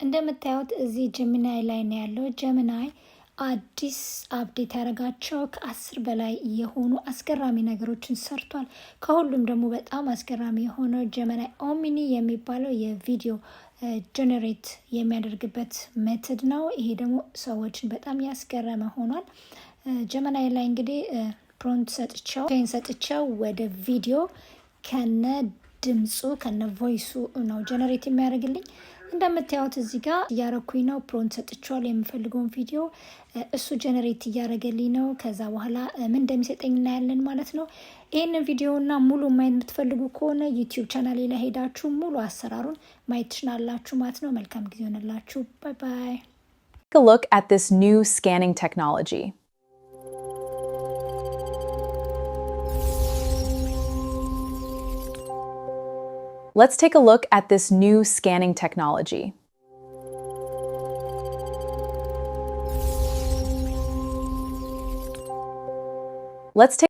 እንደምታዩት እዚህ ጀሚናይ ላይ ነው ያለው። ጀሚናይ አዲስ አፕዴት ያደረጋቸው ከ10 በላይ የሆኑ አስገራሚ ነገሮችን ሰርቷል። ከሁሉም ደግሞ በጣም አስገራሚ የሆነው ጀሚናይ ኦሚኒ የሚባለው የቪዲዮ ጀነሬት የሚያደርግበት ሜተድ ነው። ይሄ ደግሞ ሰዎችን በጣም ያስገረመ ሆኗል። ጀሚናይ ላይ እንግዲህ ፕሮምፕት ሰጥቼው ወደ ቪዲዮ ከነ ድምፁ ከነ ቮይሱ ነው ጀነሬት የሚያደርግልኝ። እንደምታዩት እዚህ ጋር እያረኩኝ ነው። ፕሮምፕት ሰጥቼዋለሁ የምፈልገውን ቪዲዮ እሱ ጀነሬት እያደረገልኝ ነው። ከዛ በኋላ ምን እንደሚሰጠኝ እናያለን ማለት ነው። ይህንን ቪዲዮ እና ሙሉ ማየት የምትፈልጉ ከሆነ ዩቲዩብ ቻናሌ ላይ ሄዳችሁ ሙሉ አሰራሩን ማየት ትችላላችሁ ማለት ነው። መልካም ጊዜ ሆነላችሁ። ባይ ባይ። Take a look at this new scanning technology. Let's take a look at this new scanning technology. Let's take